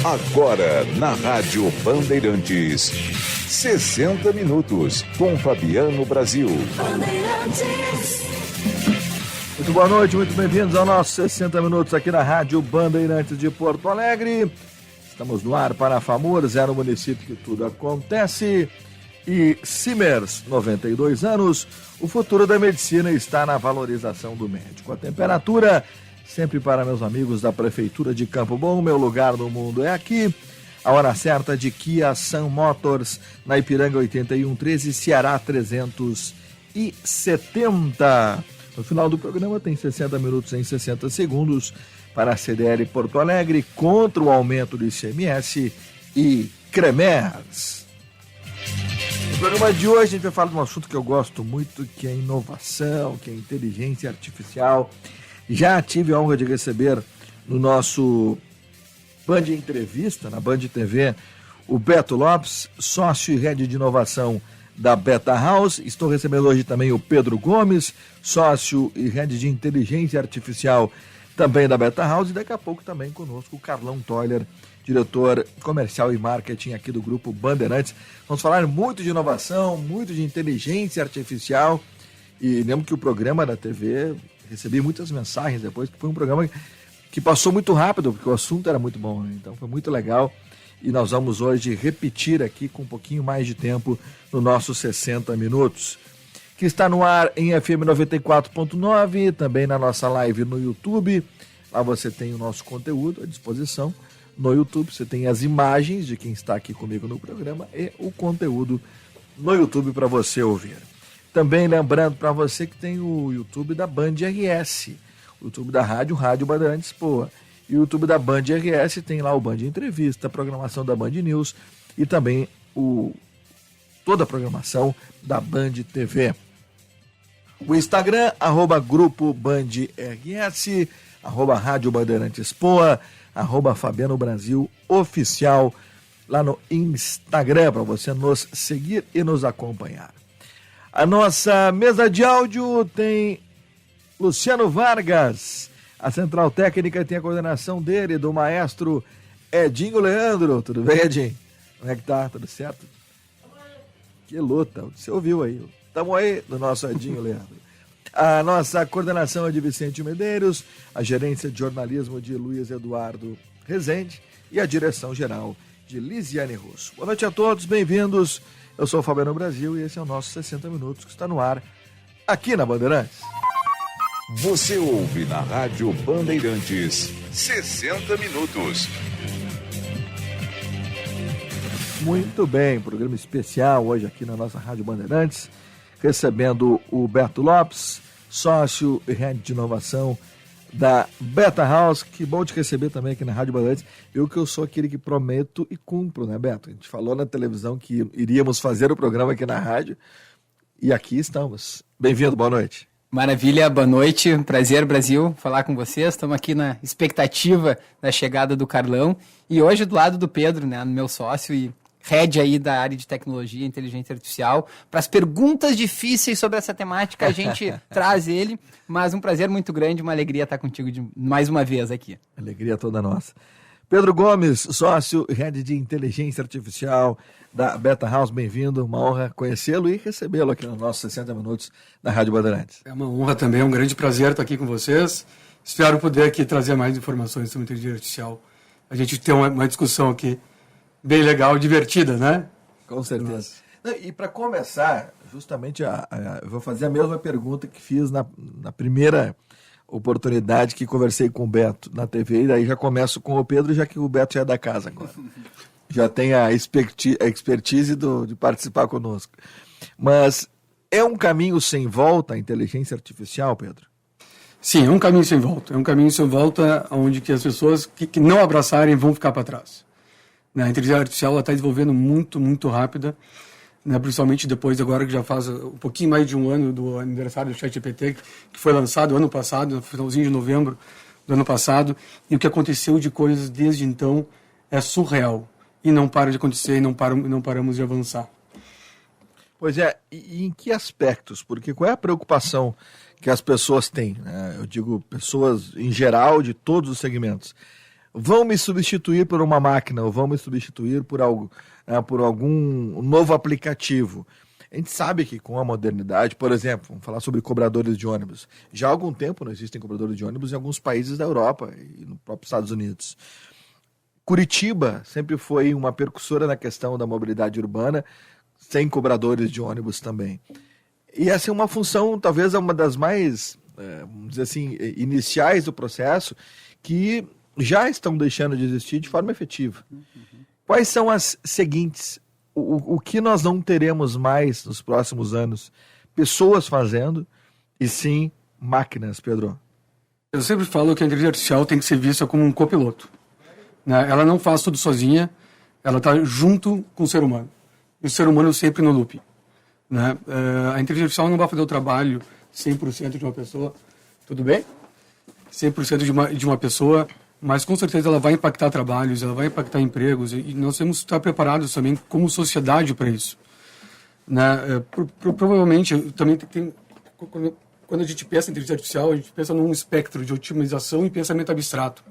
Agora, na Rádio Bandeirantes, 60 Minutos, com Fabiano Brasil. Muito boa noite, muito bem-vindos ao nosso 60 Minutos aqui na Rádio Bandeirantes de Porto Alegre. Estamos no ar para FAMUR, 0 município que tudo acontece. E Simers, 92 anos, o futuro da medicina está na valorização do médico. A temperatura, sempre para meus amigos da Prefeitura de Campo Bom, meu lugar no mundo é aqui. A hora certa de Kia Sun Motors, na Ipiranga 8113, Ceará 370. No final do programa tem 60 minutos em 60 segundos para a CDL Porto Alegre contra o aumento do ICMS e Cremers. No programa de hoje a gente vai falar de um assunto que eu gosto muito, que é inovação, que é inteligência artificial. Já tive a honra de receber no nosso Band Entrevista, na Band TV, o Beto Lopes, sócio e head de inovação da Beta House. Estou recebendo hoje também o Pedro Gomes, sócio e head de inteligência artificial também da Beta House. E daqui a pouco também conosco o Carlão Toller, diretor comercial e marketing aqui do Grupo Bandeirantes. Vamos falar muito de inovação, muito de inteligência artificial. E lembro que o programa da TV, recebi muitas mensagens depois, que foi um programa que passou muito rápido, porque o assunto era muito bom, né? Então foi muito legal. E nós vamos hoje repetir aqui com um pouquinho mais de tempo no nosso 60 Minutos, que está no ar em FM 94.9, também na nossa live no YouTube. Lá você tem o nosso conteúdo à disposição. No YouTube você tem as imagens de quem está aqui comigo no programa e o conteúdo no YouTube para você ouvir. Também lembrando para você que tem o YouTube da Band RS, o YouTube da Rádio Bandeirantes Poa. E o YouTube da Band RS tem lá o Band Entrevista, a programação da Band News e também toda a programação da Band TV. O Instagram, @Grupo Band RS, @Rádio Bandeirantes Poa, @Fabiano Brasil Oficial, lá no Instagram, para você nos seguir e nos acompanhar. A nossa mesa de áudio tem Luciano Vargas. A central técnica tem a coordenação dele, do maestro Edinho Leandro. Tudo bem, Edinho? Como é que tá? Tudo certo? Que luta, você ouviu aí. Estamos aí do nosso Edinho Leandro. A nossa coordenação é de Vicente Medeiros, a gerência de jornalismo de Luiz Eduardo Rezende e a direção geral de Lisiane Russo. Boa noite a todos, bem-vindos. Eu sou o Fabiano Brasil e esse é o nosso 60 Minutos que está no ar aqui na Bandeirantes. Você ouve na Rádio Bandeirantes, 60 Minutos. Muito bem, programa especial hoje aqui na nossa Rádio Bandeirantes, recebendo o Beto Lopes, sócio e head de inovação da Beta House. Que bom te receber também aqui na Rádio Bandeirantes. Eu que eu sou aquele que prometo e cumpro, né, Beto? A gente falou na televisão que iríamos fazer o programa aqui na rádio e aqui estamos. Bem-vindo, boa noite. Maravilha, boa noite, prazer Brasil, falar com vocês. Estamos aqui na expectativa da chegada do Carlão e hoje do lado do Pedro, né, meu sócio e head aí da área de tecnologia e inteligência artificial. Para as perguntas difíceis sobre essa temática a gente traz ele, mas um prazer muito grande, uma alegria estar contigo mais uma vez aqui. Alegria toda nossa. Pedro Gomes, sócio e head de inteligência artificial da Beta House, bem-vindo, uma honra conhecê-lo e recebê-lo aqui nos nossos 60 Minutos da Rádio Bandeirantes. É uma honra também, é um grande prazer estar aqui com vocês. Espero poder aqui trazer mais informações sobre inteligência artificial. A gente tem uma discussão aqui bem legal, divertida, né? Com certeza. E para começar, justamente, eu vou fazer a mesma pergunta que fiz na primeira oportunidade que conversei com o Beto na TV, e daí já começo com o Pedro, já que o Beto já é da casa agora. Já tem a expertise de participar conosco. Mas é um caminho sem volta a inteligência artificial, Pedro? Sim, é um caminho sem volta. É um caminho sem volta onde que as pessoas que não abraçarem vão ficar para trás. A inteligência artificial está desenvolvendo muito, muito rápida, né, principalmente depois agora que já faz um pouquinho mais de um ano do aniversário do ChatGPT, que foi lançado ano passado, no finalzinho de novembro do ano passado, e o que aconteceu de coisas desde então é surreal. E não para de acontecer e não paramos de avançar. Pois é, e em que aspectos? Porque qual é a preocupação que as pessoas têm, né? Eu digo pessoas em geral de todos os segmentos. vão me substituir por uma máquina ou vão me substituir por algum novo aplicativo. A gente sabe que com a modernidade, por exemplo, vamos falar sobre cobradores de ônibus. Já há algum tempo não existem cobradores de ônibus em alguns países da Europa e no próprio Estados Unidos. Curitiba sempre foi uma percussora na questão da mobilidade urbana, sem cobradores de ônibus também. E essa é uma função, talvez uma das mais, vamos dizer assim, iniciais do processo, que já estão deixando de existir de forma efetiva. Quais são as seguintes? O que nós não teremos mais nos próximos anos? Pessoas fazendo e sim máquinas, Pedro. Eu sempre falo que a inteligência artificial tem que ser vista como um copiloto. Né? Ela não faz tudo sozinha, ela está junto com o ser humano. E o ser humano sempre no loop. Né? A inteligência artificial não vai fazer o trabalho 100% de uma pessoa, tudo bem? 100% de uma pessoa, mas com certeza ela vai impactar trabalhos, ela vai impactar empregos, e nós temos que estar preparados também como sociedade para isso. Né? Provavelmente, também tem, quando a gente pensa em inteligência artificial, a gente pensa num espectro de otimização e pensamento abstrato.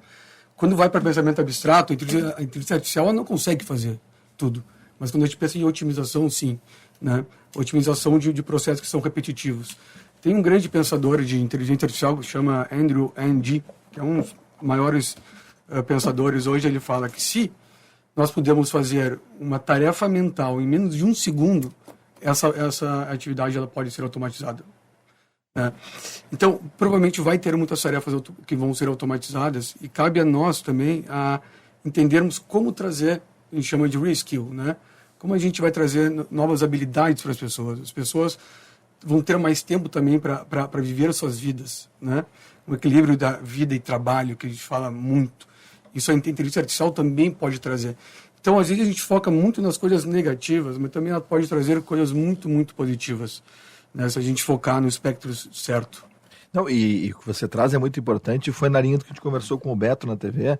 Quando vai para pensamento abstrato, a inteligência artificial ela não consegue fazer tudo, mas quando a gente pensa em otimização, sim. Né? Otimização de processos que são repetitivos. Tem um grande pensador de inteligência artificial que se chama Andrew Ng, que é um dos maiores pensadores hoje. Ele fala que se nós pudermos fazer uma tarefa mental em menos de 1 segundo, essa atividade ela pode ser automatizada. Né? Então, provavelmente vai ter muitas tarefas que vão ser automatizadas e cabe a nós também a entendermos como trazer, a gente chama de reskill, né? Como a gente vai trazer novas habilidades para as pessoas. As pessoas vão ter mais tempo também para viver as suas vidas, né? O equilíbrio da vida e trabalho, que a gente fala muito. Isso a inteligência artificial também pode trazer. Então, às vezes, a gente foca muito nas coisas negativas, mas também ela pode trazer coisas muito, muito positivas, né? Se a gente focar no espectro certo. Não, e o que você traz é muito importante, foi na linha do que a gente conversou com o Beto na TV,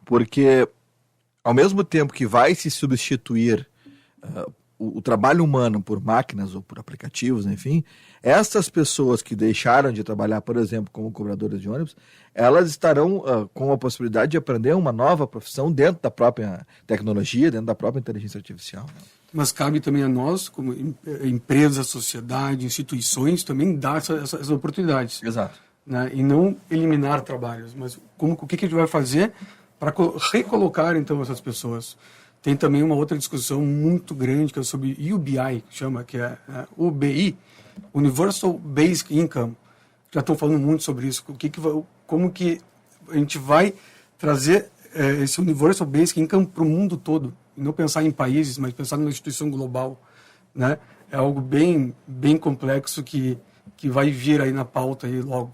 porque ao mesmo tempo que vai se substituir o trabalho humano por máquinas ou por aplicativos, enfim, essas pessoas que deixaram de trabalhar, por exemplo, como cobradoras de ônibus, elas estarão com a possibilidade de aprender uma nova profissão dentro da própria tecnologia, dentro da própria inteligência artificial. Mas cabe também a nós, como empresa, sociedade, instituições, também dar essas oportunidades. Exato. Né? E não eliminar trabalhos, mas o que a gente vai fazer para recolocar, então, essas pessoas. Tem também uma outra discussão muito grande que é sobre UBI, que é UBI, Universal Basic Income. Já estão falando muito sobre isso. Como que a gente vai trazer esse Universal Basic Income para o mundo todo. E não pensar em países, mas pensar numa instituição global. Né? É algo bem, bem complexo que vai vir aí na pauta aí logo.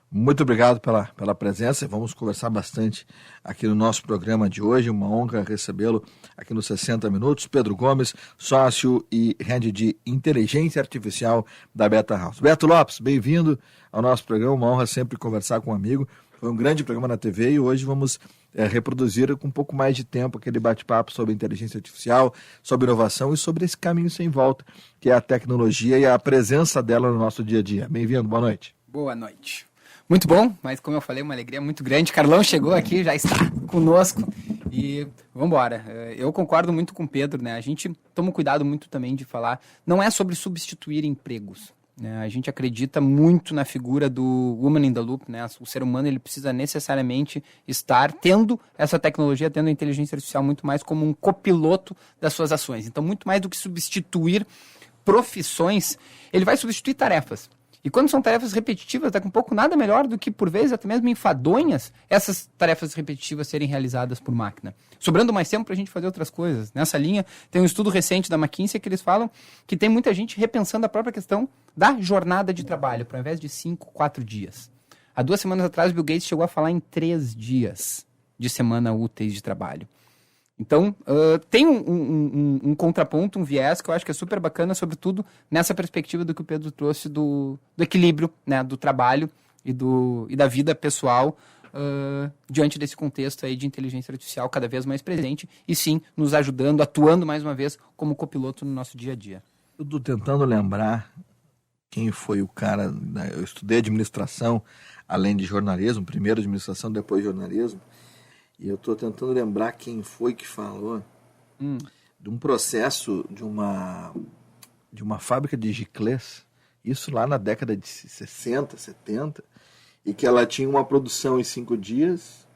Muito obrigado pela presença. Vamos conversar bastante aqui no nosso programa de hoje. Uma honra recebê-lo aqui nos 60 Minutos. Pedro Gomes, sócio e head de inteligência artificial da Beta House. Beto Lopes, bem-vindo ao nosso programa. Uma honra sempre conversar com um amigo. Foi um grande programa na TV e hoje vamos reproduzir com um pouco mais de tempo aquele bate-papo sobre inteligência artificial, sobre inovação e sobre esse caminho sem volta, que é a tecnologia e a presença dela no nosso dia a dia. Bem-vindo, boa noite. Boa noite. Muito bom, mas como eu falei, uma alegria muito grande. Carlão chegou aqui, já está conosco e vamos embora. Eu concordo muito com o Pedro, né? A gente toma cuidado muito também de falar, não é sobre substituir empregos, né? A gente acredita muito na figura do woman in the loop, né? O ser humano ele precisa necessariamente estar tendo essa tecnologia, tendo a inteligência artificial muito mais como um copiloto das suas ações. Então, muito mais do que substituir profissões, ele vai substituir tarefas. E quando são tarefas repetitivas, daqui a um pouco nada melhor do que, por vezes, até mesmo enfadonhas, essas tarefas repetitivas serem realizadas por máquina. Sobrando mais tempo para a gente fazer outras coisas. Nessa linha, tem um estudo recente da McKinsey que eles falam que tem muita gente repensando a própria questão da jornada de trabalho, para ao invés de 5, 4 dias. Há 2 semanas atrás, Bill Gates chegou a falar em 3 dias de semana úteis de trabalho. Então, tem um contraponto, um viés que eu acho que é super bacana, sobretudo nessa perspectiva do que o Pedro trouxe do equilíbrio, né, do trabalho e da vida pessoal diante desse contexto aí de inteligência artificial cada vez mais presente e sim nos ajudando, atuando mais uma vez como copiloto no nosso dia a dia. Eu estou tentando lembrar quem foi o cara, né? Eu estudei administração, além de jornalismo, primeiro administração, depois jornalismo. e eu estou tentando lembrar quem foi que falou de um processo de uma fábrica de giclês, isso lá na década de 60, 70, e que ela tinha uma produção em 5 dias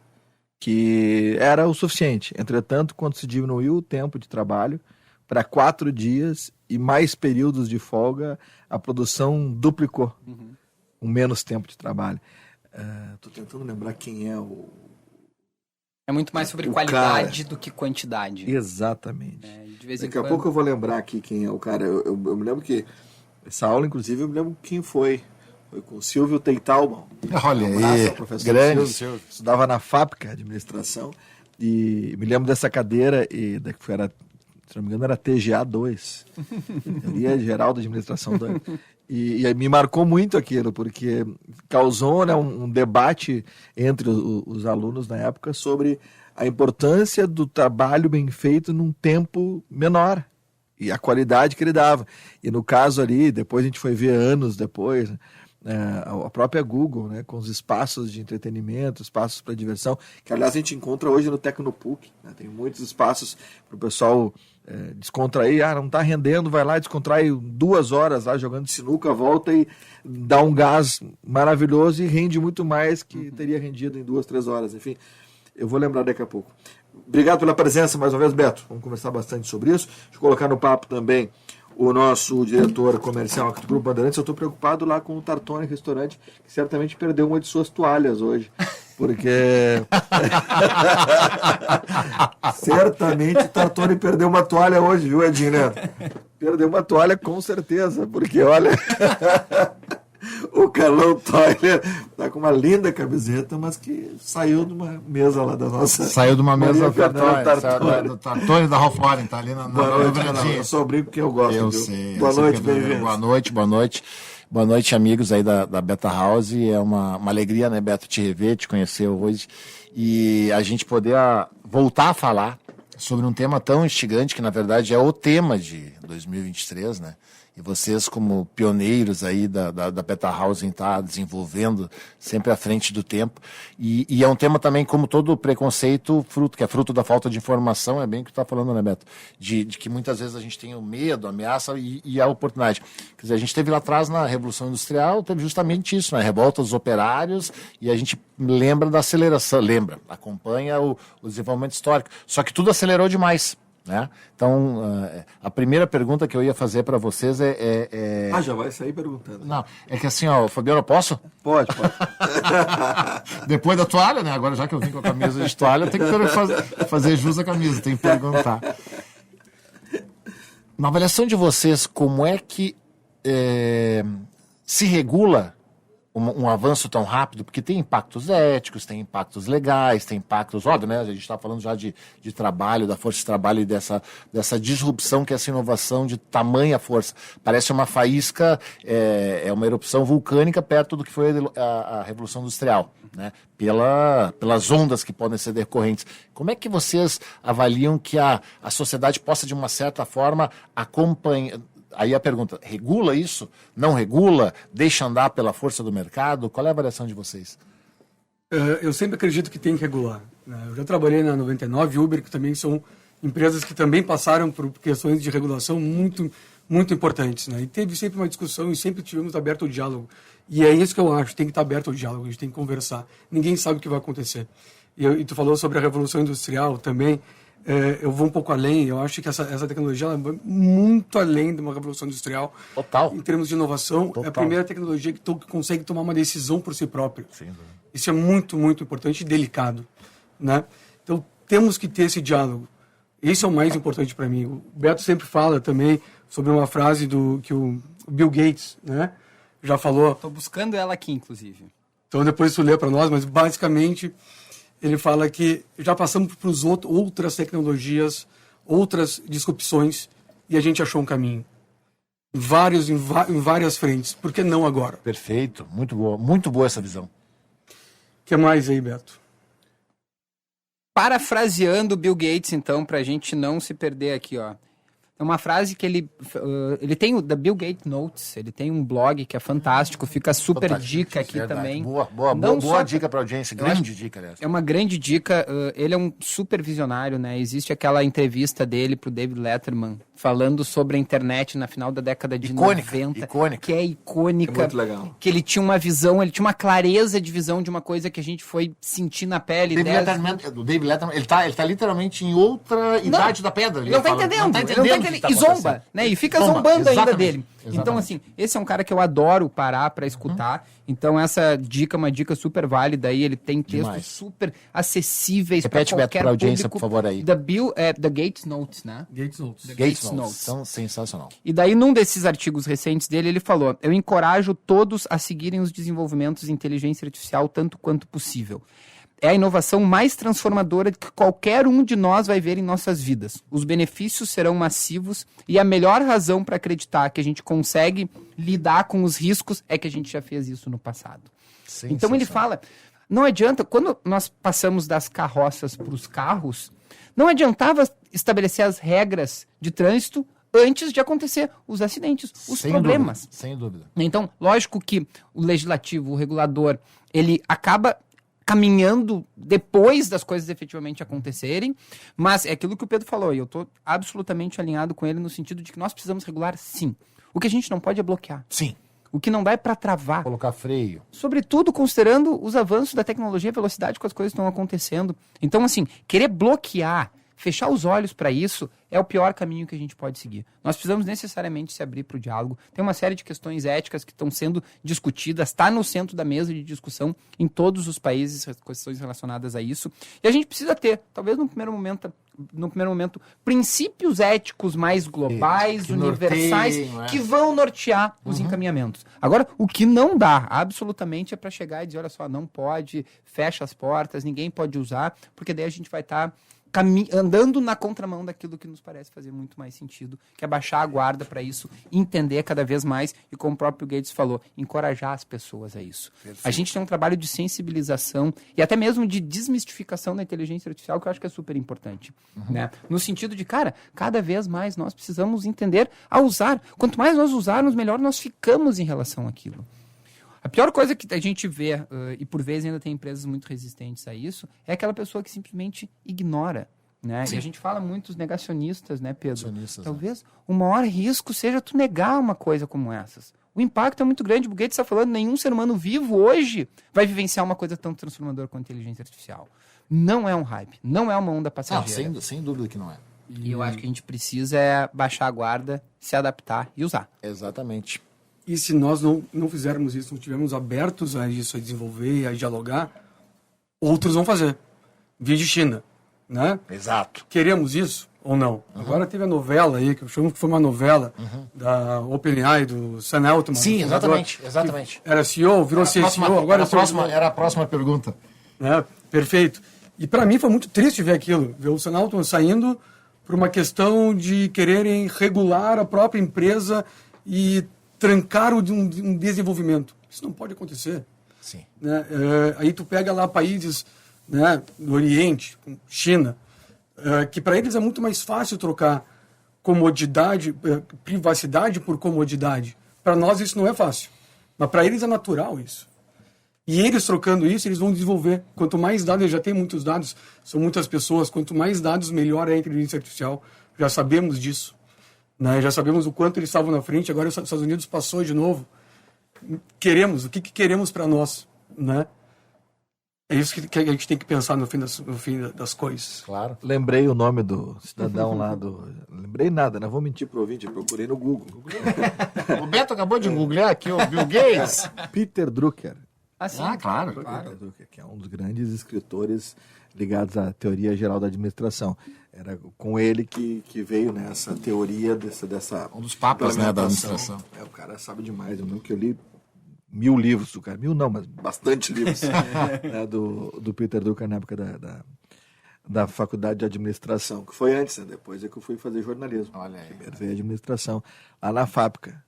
que era o suficiente. Entretanto, quando se diminuiu o tempo de trabalho para 4 dias e mais períodos de folga, a produção duplicou, com menos tempo de trabalho. Estou tentando lembrar quem é o... É muito mais sobre qualidade do que quantidade. Exatamente. De vez em Daqui a quando... pouco eu vou lembrar aqui quem é o cara. Eu me lembro que essa aula, inclusive, eu me lembro quem foi. Foi com o Silvio Teitalman. Olha aí, grande Silvio. Estudava na FAPCA, administração, e me lembro dessa cadeira, e que era, se não me engano, era TGA 2. Teoria Geral da Administração 2. E me marcou muito aquilo, porque causou, né, um debate entre os alunos na época sobre a importância do trabalho bem feito num tempo menor e a qualidade que ele dava. E no caso ali, depois a gente foi ver anos depois, a própria Google, né, com os espaços de entretenimento, espaços para diversão, que aliás a gente encontra hoje no Tecnopuc, né, tem muitos espaços para o pessoal descontrair, não está rendendo, vai lá, descontrai 2 horas lá jogando sinuca, volta e dá um gás maravilhoso e rende muito mais que teria rendido em 2, 3 horas, enfim, eu vou lembrar daqui a pouco. Obrigado pela presença mais uma vez, Beto, vamos conversar bastante sobre isso, deixa eu colocar no papo também o nosso diretor comercial aqui do Grupo Bandeirantes. Eu estou preocupado lá com o Tartone Restaurante, que certamente perdeu uma de suas toalhas hoje, porque certamente o Tartone perdeu uma toalha hoje, viu, Edinho Neto? Perdeu uma toalha com certeza, porque olha, o Carlão Toiler tá com uma linda camiseta, mas que saiu de uma mesa lá da nossa... Saiu de uma mesa do Tartone da Ralph Lauren, tá ali na dobradinha. Eu só brinco porque eu gosto. Eu viu? sei. Boa noite, bem-vindo. Boa noite, amigos aí da Beta House. É uma alegria, né, Beto, te rever, te conhecer hoje. E a gente poder voltar a falar sobre um tema tão instigante, que na verdade é o tema de 2023, né? E vocês, como pioneiros aí da Beta House, tá desenvolvendo sempre à frente do tempo. E é um tema também, como todo preconceito, que é fruto da falta de informação, é bem o que tu tá falando, né, Beto? De que muitas vezes a gente tem o medo, a ameaça e a oportunidade. Quer dizer, a gente teve lá atrás, na Revolução Industrial, teve justamente isso, né? Revolta dos operários, e a gente lembra da aceleração, acompanha o desenvolvimento histórico. Só que tudo acelerou demais. Né? Então, a primeira pergunta que eu ia fazer para vocês já vai sair perguntando. Não, é que assim, Fabiano, eu posso? Pode. Depois da toalha, né? Agora, já que eu vim com a camisa de toalha, eu tenho que fazer jus à camisa, tenho que perguntar. Na avaliação de vocês, como é que se regula um avanço tão rápido? Porque tem impactos éticos, tem impactos legais, tem impactos, óbvio, né? A gente está falando já de trabalho, da força de trabalho e dessa disrupção que é essa inovação de tamanha força. Parece uma faísca, é uma erupção vulcânica perto do que foi a Revolução Industrial, né? Pelas ondas que podem ser decorrentes. Como é que vocês avaliam que a sociedade possa, de uma certa forma, acompanhar... Aí a pergunta, regula isso? Não regula? Deixa andar pela força do mercado? Qual é a avaliação de vocês? Eu sempre acredito que tem que regular, né? Eu já trabalhei na 99, Uber, que também são empresas que também passaram por questões de regulação muito, muito importantes, né? E teve sempre uma discussão e sempre tivemos aberto ao diálogo. E é isso que eu acho, tem que estar aberto ao diálogo, a gente tem que conversar. Ninguém sabe o que vai acontecer. E tu falou sobre a Revolução Industrial também. Eu vou um pouco além, eu acho que essa tecnologia ela vai muito além de uma revolução industrial. Total. Em termos de inovação, Total. É a primeira tecnologia que consegue tomar uma decisão por si própria. Sim. Isso é muito, muito importante e delicado, né? Então, temos que ter esse diálogo. Esse é o mais importante para mim. O Beto sempre fala também sobre uma frase que o Bill Gates, né, já falou. Estou buscando ela aqui, inclusive. Então, depois tu lê para nós, mas basicamente... Ele fala que já passamos por outras tecnologias, outras disrupções, e a gente achou um caminho. Em várias frentes. Por que não agora? Perfeito. Muito boa essa visão. O que mais aí, Beto? Parafraseando Bill Gates, então, para a gente não se perder aqui, ó. É uma frase que ele tem o The Bill Gates Notes, ele tem um blog que é fantástico, fica super dica aqui Verdade. também. Boa dica para a audiência, grande dica, aliás. É uma grande dica, ele é um super visionário, né? Existe aquela entrevista dele pro David Letterman, falando sobre a internet na final da década de 90. Que é icônica. É muito legal. Que ele tinha uma visão, ele tinha uma clareza de visão de uma coisa que a gente foi sentir na pele. O David Letterman, ele tá literalmente em outra idade da pedra. Ele não tá entendendo. E zomba, né? E fica zombando ainda dele. Exatamente. Então, assim, esse é um cara que eu adoro parar pra escutar. Então, essa dica é uma dica super válida aí. Ele tem textos super acessíveis para qualquer Beto, pra audiência, público. por favor, aí. The Gates Notes, né? Gates Notes. São sensacional. E daí, num desses artigos recentes dele, ele falou: eu encorajo todos a seguirem os desenvolvimentos de inteligência artificial tanto quanto possível. É a inovação mais transformadora que qualquer um de nós vai ver em nossas vidas. Os benefícios serão massivos e a melhor razão para acreditar que a gente consegue lidar com os riscos é que a gente já fez isso no passado. Então ele fala, não adianta, quando nós passamos das carroças para os carros, não adiantava estabelecer as regras de trânsito antes de acontecer os acidentes, os problemas. Sem dúvida. Então, lógico que o legislativo, o regulador, ele acaba caminhando depois das coisas efetivamente acontecerem, mas é aquilo que o Pedro falou, e eu estou absolutamente alinhado com ele no sentido de que nós precisamos regular, sim. O que a gente não pode é bloquear. Sim. O que não dá é para travar. Colocar freio. Sobretudo considerando os avanços da tecnologia, a velocidade com as coisas estão acontecendo. Então, assim, querer bloquear, fechar os olhos para isso é o pior caminho que a gente pode seguir. Nós precisamos necessariamente se abrir para o diálogo. Tem uma série de questões éticas que estão sendo discutidas, está no centro da mesa de discussão em todos os países, questões relacionadas a isso. E a gente precisa ter, talvez no primeiro momento, princípios éticos mais globais, universais, que vão nortear os encaminhamentos. Agora, o que não dá, absolutamente, é para chegar e dizer, olha só, não pode, fecha as portas, ninguém pode usar, porque daí a gente vai estar andando na contramão daquilo que nos parece fazer muito mais sentido, que é baixar a guarda para isso, entender cada vez mais e, como o próprio Gates falou, encorajar as pessoas a isso. Perfeito. A gente tem um trabalho de sensibilização e até mesmo de desmistificação da inteligência artificial que eu acho que é super importante. Né? No sentido de, cara, cada vez mais nós precisamos entender a usar. Quanto mais nós usarmos, melhor nós ficamos em relação àquilo. A pior coisa que a gente vê, e por vezes ainda tem empresas muito resistentes a isso, é aquela pessoa que simplesmente ignora. Né? E a gente fala muito dos negacionistas, né, Pedro? Talvez o maior risco seja tu negar uma coisa como essas. O impacto é muito grande. O Gates está falando, nenhum ser humano vivo hoje vai vivenciar uma coisa tão transformadora quanto a inteligência artificial. Não é um hype, não é uma onda passageira. Não, sem dúvida que não é. E eu acho que a gente precisa baixar a guarda, se adaptar e usar. Exatamente. E se nós não fizermos isso, não estivermos abertos a isso, a desenvolver, a dialogar, outros vão fazer. Via de China, né? Exato. Queremos isso ou não? Agora teve a novela aí, que eu chamo que foi uma novela da OpenAI, do Sam Altman. Sim, exatamente. Era CEO, virou CEO, agora era a próxima pergunta. Né? Perfeito. E para mim foi muito triste ver aquilo, ver o Sam Altman saindo por uma questão de quererem regular a própria empresa e trancar um desenvolvimento. Isso não pode acontecer. Sim. Né? Aí tu pega lá países, né, do Oriente, China, que para eles é muito mais fácil trocar comodidade, privacidade por comodidade. Para nós isso não é fácil. Mas para eles é natural isso. E eles trocando isso, eles vão desenvolver. Quanto mais dados, eles já têm muitos dados, são muitas pessoas, quanto mais dados, melhor é a inteligência artificial. Já sabemos disso. Né? Já sabemos o quanto eles estavam na frente, agora os Estados Unidos passou de novo. Queremos, o que queremos para nós? Né? É isso que a gente tem que pensar no fim das coisas. Claro. Lembrei o nome do cidadão lá do... Lembrei nada, não vou mentir pro ouvinte, eu procurei no Google. O Beto acabou de googlar aqui o Bill Gates. Peter Drucker. Claro. Peter Drucker, que é um dos grandes escritores ligados à teoria geral da administração. Era com ele que veio nessa teoria dessa um dos papas, né, da administração. O cara sabe demais. Eu lembro que eu li 1000 livros do cara. 1000 não, mas bastante livros né, do Peter Drucker na época da faculdade de administração, que foi antes, né? Depois é que eu fui fazer jornalismo. Olha aí. Primeiro veio administração. Lá na fábrica.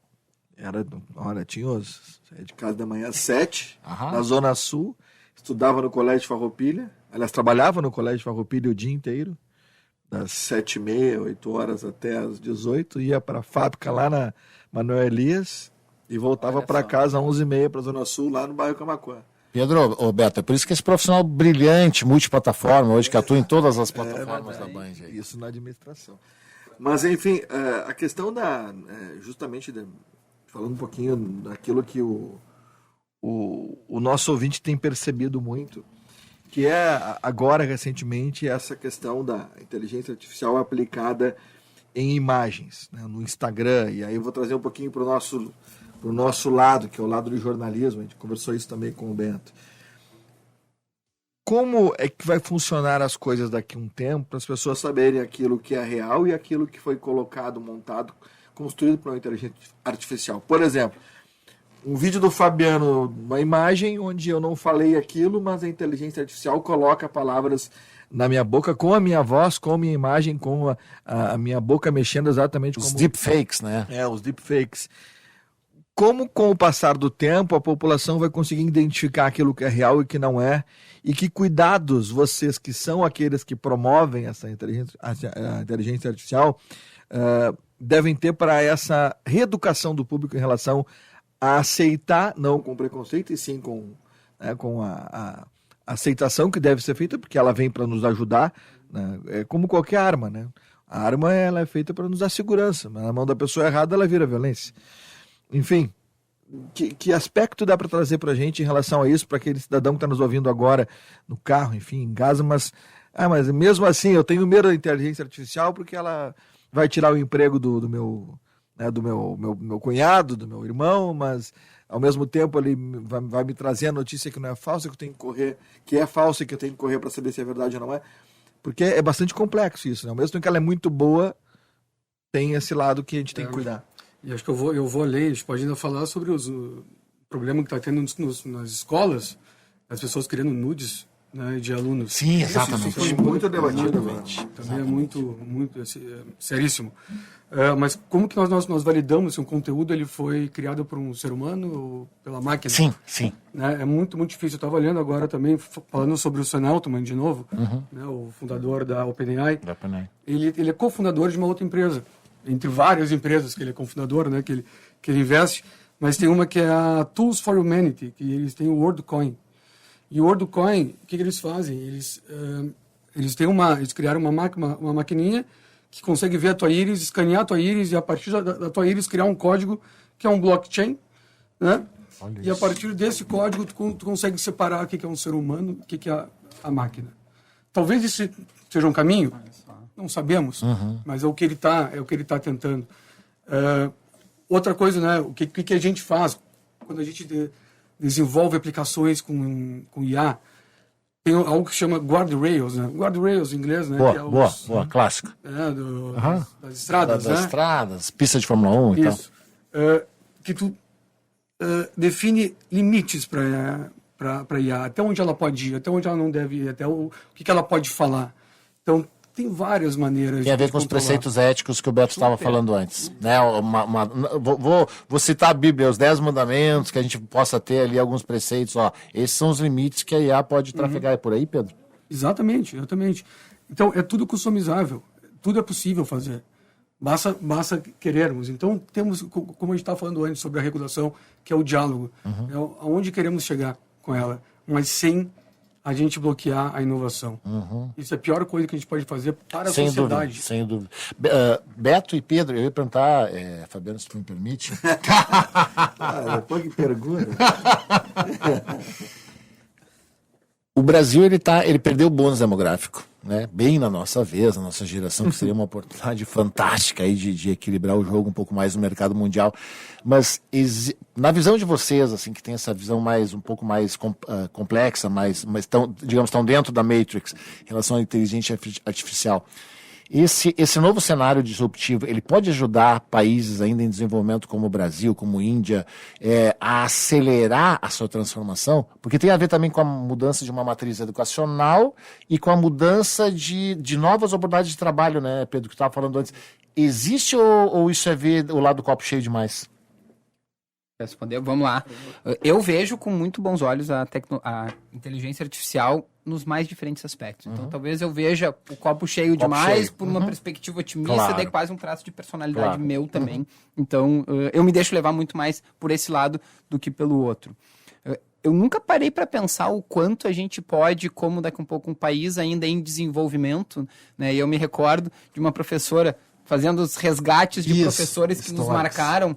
Tinha saía de casa da manhã às 7, na Zona Sul, estudava no Colégio Farroupilha, aliás, trabalhava no Colégio Farroupilha o dia inteiro, das 7h30, 8 horas até as 18, ia para a fábrica lá na Manuel Elias e voltava para casa às 11h30 para a Zona Sul, lá no bairro Camaquã. Pedro, Beto, é por isso que esse profissional brilhante, multiplataforma, hoje que atua em todas as plataformas da Band. Isso na administração. Mas, enfim, a questão justamente, falando um pouquinho daquilo que o nosso ouvinte tem percebido muito, que é agora, recentemente, essa questão da inteligência artificial aplicada em imagens, né, no Instagram. E aí eu vou trazer um pouquinho para o nosso lado, que é o lado do jornalismo. A gente conversou isso também com o Bento. Como é que vai funcionar as coisas daqui a um tempo para as pessoas saberem aquilo que é real e aquilo que foi colocado, montado, construído por uma inteligência artificial? Por exemplo, um vídeo do Fabiano, uma imagem onde eu não falei aquilo, mas a inteligência artificial coloca palavras na minha boca, com a minha voz, com a minha imagem, com a minha boca mexendo exatamente como... Os deepfakes, né? Os deepfakes. Como, com o passar do tempo, a população vai conseguir identificar aquilo que é real e que não é, e que cuidados vocês, que são aqueles que promovem essa inteligência artificial, devem ter para essa reeducação do público em relação a aceitar, não com preconceito, e sim com a aceitação que deve ser feita, porque ela vem para nos ajudar, né? É como qualquer arma, né? A arma ela é feita para nos dar segurança, mas na mão da pessoa errada ela vira violência. Enfim, que aspecto dá para trazer para a gente em relação a isso, para aquele cidadão que está nos ouvindo agora no carro, enfim, em casa, mas mesmo assim eu tenho medo da inteligência artificial porque ela vai tirar o emprego do meu cunhado, do meu irmão, mas ao mesmo tempo ele vai me trazer a notícia que não é falsa, que eu tenho que correr, que é falsa e que eu tenho que correr para saber se é verdade ou não é, porque é bastante complexo isso, né? Ao mesmo tempo que ela é muito boa, tem esse lado que a gente tem que cuidar. E acho que eu vou ler, a gente pode ainda falar sobre o problema que está tendo nas escolas, as pessoas criando nudes, né, de alunos. Sim, exatamente. Isso foi muito debatido. Também é muito seríssimo. Mas como que nós validamos se um conteúdo ele foi criado por um ser humano ou pela máquina? Sim. Né? É muito, muito difícil. Eu estava olhando agora também, falando sobre o Sam Altman de novo, né, o fundador da OpenAI. Ele é cofundador de uma outra empresa, entre várias empresas que ele é cofundador, né, que ele investe, mas tem uma que é a Tools for Humanity, que eles têm o WorldCoin. E o WorldCoin, o que eles fazem? Eles criaram uma maquininha que consegue ver a tua íris, escanear a tua íris e a partir da tua íris criar um código que é um blockchain, né? E a partir desse código tu consegue separar o que é um ser humano, o que é a máquina. Talvez isso seja um caminho, não sabemos, mas é o que ele tá tentando. Outra coisa, né? O que a gente faz quando a gente desenvolve aplicações com IA? Tem algo que chama guardrails, né? Guardrails em inglês, né? Boa, clássico. Das estradas, né? Das estradas, pista de Fórmula 1 e tal. Que tu define limites para IA, até onde ela pode ir, até onde ela não deve ir, até o que ela pode falar. Então, tem várias maneiras. Tem a ver com os preceitos éticos que o Beto estava falando antes. Né? Vou citar a Bíblia, os 10 mandamentos, que a gente possa ter ali alguns preceitos. Esses são os limites que a IA pode trafegar. É por aí, Pedro? Exatamente. Então, é tudo customizável. Tudo é possível fazer. Basta querermos. Então, temos, como a gente estava falando antes, sobre a regulação, que é o diálogo. É aonde queremos chegar com ela, mas sem a gente bloquear a inovação. Isso é a pior coisa que a gente pode fazer para a sociedade. Sem dúvida. Beto e Pedro, eu ia perguntar, Fabiano, se tu me permite. Depois que pergunta. O Brasil ele perdeu o bônus demográfico, né? Bem na nossa vez, na nossa geração, que seria uma oportunidade fantástica aí de equilibrar o jogo um pouco mais no mercado mundial. Mas na visão de vocês, assim, que tem essa visão um pouco mais complexa, mas estão dentro da Matrix em relação à inteligência artificial, esse novo cenário disruptivo, ele pode ajudar países ainda em desenvolvimento como o Brasil, como a Índia, a acelerar a sua transformação? Porque tem a ver também com a mudança de uma matriz educacional e com a mudança de novas oportunidades de trabalho, né, Pedro, que tu estava falando antes. Existe ou isso é ver o lado do copo cheio demais? Responder, vamos lá. Eu vejo com muito bons olhos a inteligência artificial nos mais diferentes aspectos. Então, talvez eu veja o copo cheio demais por uma perspectiva otimista, Claro. daí quase um traço de personalidade meu também. Então, eu me deixo levar muito mais por esse lado do que pelo outro. Eu nunca parei para pensar o quanto a gente pode, como daqui a um pouco um país ainda em desenvolvimento, né? E eu me recordo de uma professora fazendo os resgates de professores que nos marcaram,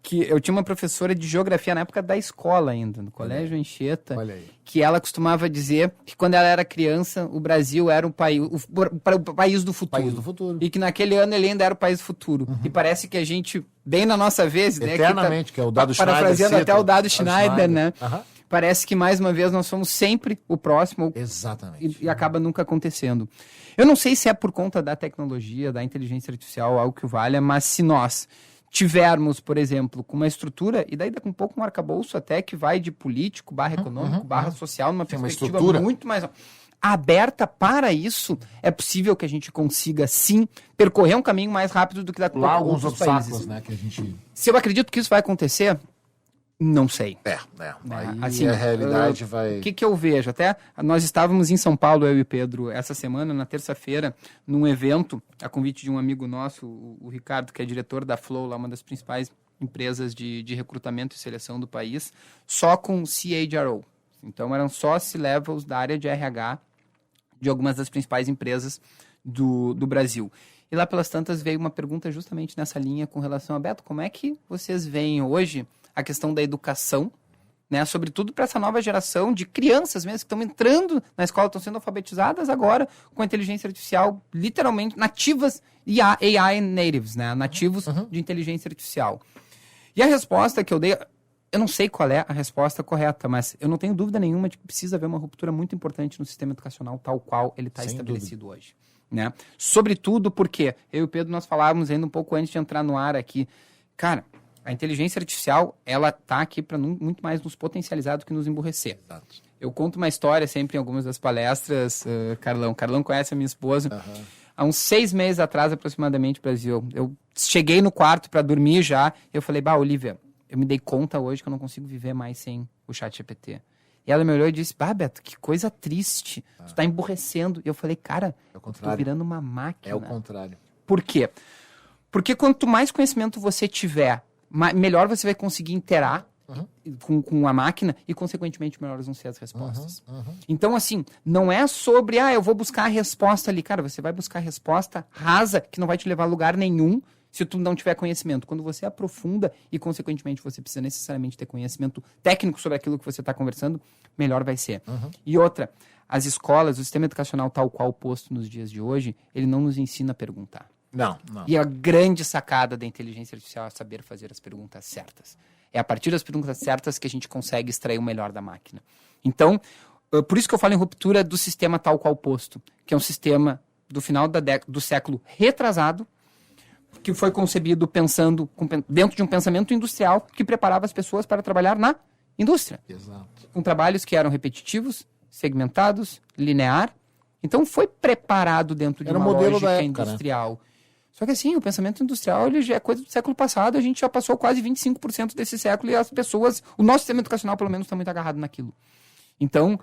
que eu tinha uma professora de geografia na época da escola ainda, no Colégio Anchieta, que ela costumava dizer que quando ela era criança, o Brasil era o país do futuro. País do futuro. E que naquele ano ele ainda era o país do futuro. E parece que a gente, bem na nossa vez, né? Eternamente, que é o Dado Schneider. Parafraseando até o Dado Schneider, Schneider, né? Parece que, mais uma vez, nós somos sempre o próximo. Exatamente. E acaba nunca acontecendo. Eu não sei se é por conta da tecnologia, da inteligência artificial, algo que o valha, mas se nós tivermos, por exemplo, com uma estrutura, e daí daqui um pouco um arcabouço até que vai de político, econômico, social, numa perspectiva muito mais aberta para isso, é possível que a gente consiga, sim, percorrer um caminho mais rápido do que daqui a pouco alguns outros obstáculos, países. né, que a gente... Se eu acredito que isso vai acontecer, não sei. Aí Assim, a realidade vai... O que eu vejo? Até nós estávamos em São Paulo, eu e o Pedro, essa semana, na terça-feira, num evento, a convite de um amigo nosso, o Ricardo, que é diretor da Flow, lá, uma das principais empresas de recrutamento e seleção do país, só com CHRO. Então, eram só C-levels da área de RH de algumas das principais empresas do Brasil. E lá pelas tantas veio uma pergunta justamente nessa linha com relação a, Beto, como é que vocês veem hoje a questão da educação, né, sobretudo para essa nova geração de crianças mesmo que estão entrando na escola, estão sendo alfabetizadas agora com a inteligência artificial, literalmente nativas e AI natives, né, nativos de inteligência artificial. E a resposta que eu dei, eu não sei qual é a resposta correta, mas eu não tenho dúvida nenhuma de que precisa haver uma ruptura muito importante no sistema educacional tal qual ele está estabelecido hoje. Né? Sobretudo porque eu e o Pedro nós falávamos ainda um pouco antes de entrar no ar aqui, cara, a inteligência artificial, ela tá aqui para muito mais nos potencializar do que nos emburrecer. Exato. Eu conto uma história sempre em algumas das palestras, Carlão. Carlão conhece a minha esposa. Há uns 6 meses atrás, aproximadamente, Brasil, eu cheguei no quarto para dormir já, eu falei, Olivia, eu me dei conta hoje que eu não consigo viver mais sem o ChatGPT. E ela me olhou e disse, Beto, que coisa triste, tu tá emburrecendo. E eu falei, cara, eu tô virando uma máquina. É o contrário. Por quê? Porque quanto mais conhecimento você tiver, melhor você vai conseguir interar com a máquina e, consequentemente, melhores vão ser as respostas. Então, assim, não é sobre, eu vou buscar a resposta ali. Cara, você vai buscar a resposta rasa que não vai te levar a lugar nenhum se tu não tiver conhecimento. Quando você aprofunda e, consequentemente, você precisa necessariamente ter conhecimento técnico sobre aquilo que você está conversando, melhor vai ser. E outra, as escolas, o sistema educacional tal qual posto nos dias de hoje, ele não nos ensina a perguntar. Não. E a grande sacada da inteligência artificial é saber fazer as perguntas certas. É a partir das perguntas certas que a gente consegue extrair o melhor da máquina. Então, por isso que eu falo em ruptura do sistema tal qual posto, que é um sistema do final do século retrasado, que foi concebido pensando dentro de um pensamento industrial que preparava as pessoas para trabalhar na indústria. Exato. Com trabalhos que eram repetitivos, segmentados, linear. Então, foi preparado dentro de uma lógica industrial. Né? Só que assim, o pensamento industrial ele já é coisa do século passado, a gente já passou quase 25% desse século e as pessoas, o nosso sistema educacional pelo menos está muito agarrado naquilo. Então,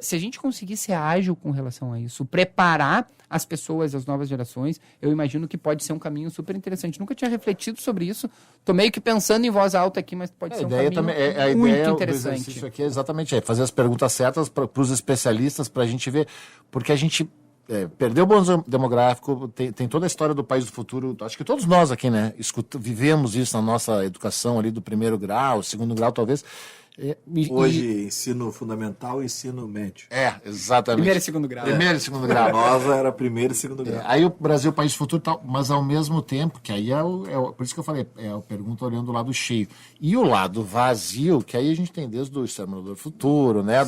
se a gente conseguir ser ágil com relação a isso, preparar as pessoas, as novas gerações, eu imagino que pode ser um caminho super interessante. Nunca tinha refletido sobre isso, tô meio que pensando em voz alta aqui, mas pode ser um caminho muito interessante. Isso aqui é exatamente fazer as perguntas certas para os especialistas, para a gente ver, porque a gente perdeu o bonde demográfico, tem toda a história do país do futuro, acho que todos nós aqui, né, vivemos isso na nossa educação ali do primeiro grau, segundo grau talvez. Hoje, ensino fundamental e ensino médio. Exatamente. Primeiro e segundo grau. Primeiro e segundo grau. A nossa era primeiro e segundo grau. Aí o Brasil, país do futuro, tal, mas ao mesmo tempo, que aí por isso que eu falei, a pergunta olhando o lado cheio. E o lado vazio, que aí a gente tem desde o Exterminador do Futuro, né,